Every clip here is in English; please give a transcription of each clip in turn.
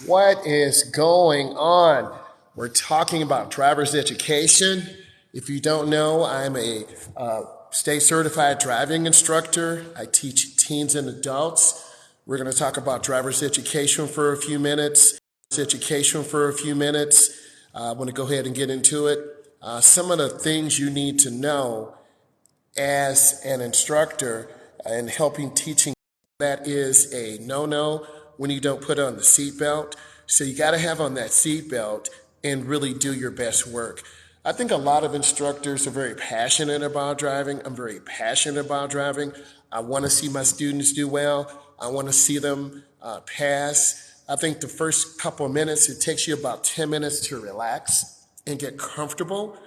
What is going on? We're talking about driver's education. If you don't know, I'm a state certified driving instructor. I teach teens and adults. We're going to talk about driver's education for a few minutes. I want to go ahead and get into it. Some of the things you need to know as an instructor in helping teaching, that is a no-no when you don't put on the seatbelt. So you got to have on that seatbelt and really do your best work. I think a lot of instructors are very passionate about driving. I'm very passionate about driving. I want to see my students do well. I want to see them pass. I think the first couple of minutes, it takes you about 10 minutes to relax and get comfortable.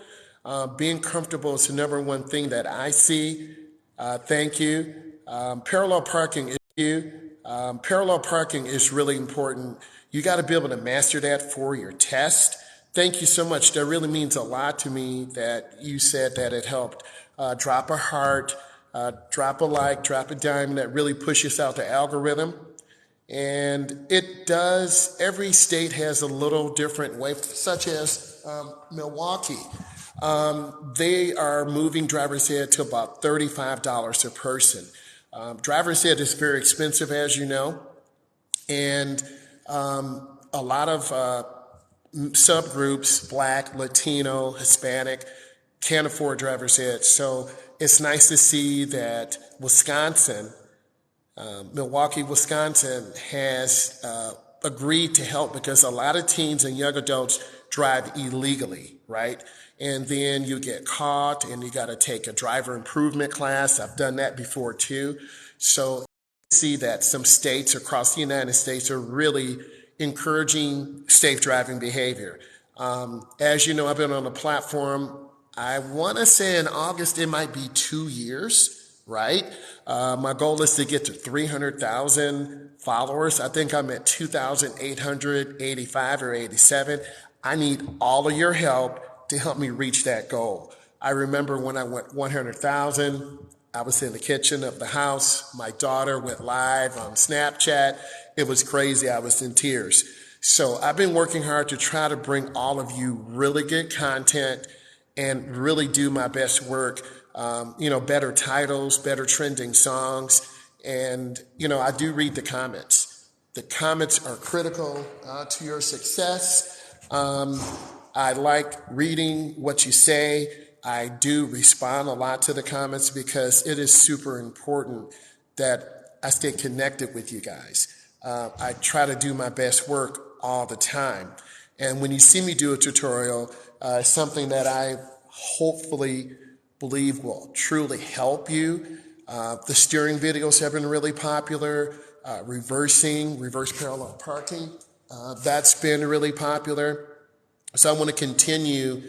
Being comfortable is the number one thing that I see. Thank you. Parallel parking is really important. You got to be able to master that for your test. Thank you so much. That really means a lot to me that you said that it helped. Drop a heart, drop a like, drop a dime. That really pushes out the algorithm. And it does, every state has a little different way, such as Milwaukee. They are moving driver's ed to about $35 a person. Driver's ed is very expensive, as you know, and a lot of subgroups, Black, Latino, Hispanic, can't afford driver's ed. So it's nice to see that Milwaukee, Wisconsin has agreed to help, because a lot of teens and young adults drive illegally, right? And then you get caught and you got to take a driver improvement class. I've done that before too. So see that some states across the United States are really encouraging safe driving behavior. As you know, I've been on the platform, I want to say in August, it might be 2 years, right? My goal is to get to 300,000 followers. I think I'm at 2,885 or 87. I need all of your help to help me reach that goal. I remember when I went 100,000, I was in the kitchen of the house. My daughter went live on Snapchat. It was crazy. I was in tears. So I've been working hard to try to bring all of you really good content and really do my best work. Better titles, better trending songs. And, I do read the comments. The comments are critical to your success. I like reading what you say. I do respond a lot to the comments because it is super important that I stay connected with you guys. I try to do my best work all the time. And when you see me do a tutorial, something that I hopefully believe will truly help you. The steering videos have been really popular. Reverse parallel parking, that's been really popular. So I want to continue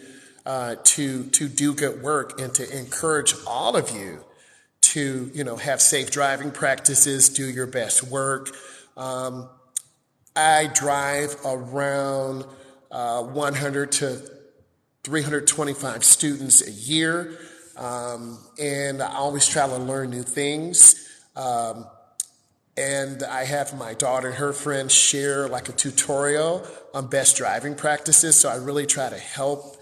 to do good work and to encourage all of you to, have safe driving practices, do your best work. I drive around 100 to 325 students a year, and I always try to learn new things. And I have my daughter and her friends share like a tutorial on best driving practices. So I really try to help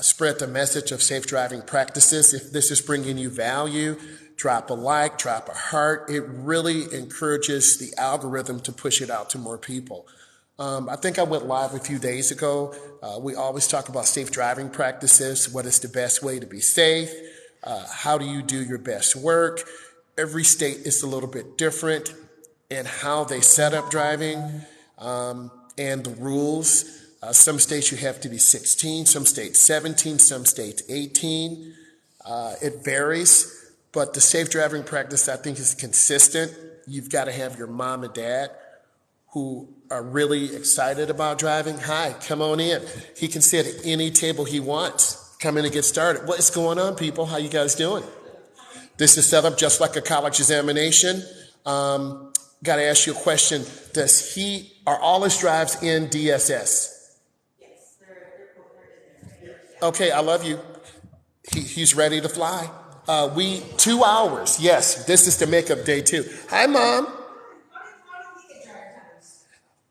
spread the message of safe driving practices. If this is bringing you value, drop a like, drop a heart. It really encourages the algorithm to push it out to more people. I think I went live a few days ago. We always talk about safe driving practices. What is the best way to be safe? How do you do your best work? Every state is a little bit different in how they set up driving and the rules. Some states you have to be 16, some states 17, some states 18. It varies, but the safe driving practice I think is consistent. You've got to have your mom and dad who are really excited about driving. Hi, come on in. He can sit at any table he wants. Come in and get started. What's going on, people? How you guys doing? This is set up just like a college examination. Got to ask you a question. Are all his drives in DSS? Yes, they're okay, I love you. He's ready to fly. 2 hours. Yes, this is the makeup day too. Hi, Mom.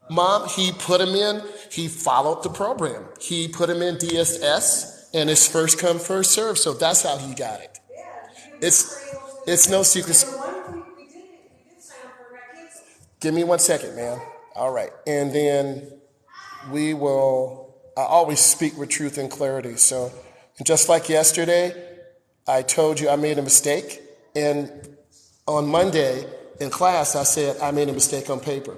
Mom, he put him in, he followed the program. He put him in DSS, and it's first come, first serve. So that's how he got it. It's no secret. Give me 1 second, man. All right. And then I always speak with truth and clarity. So just like yesterday, I told you I made a mistake. And on Monday in class, I said I made a mistake on paper.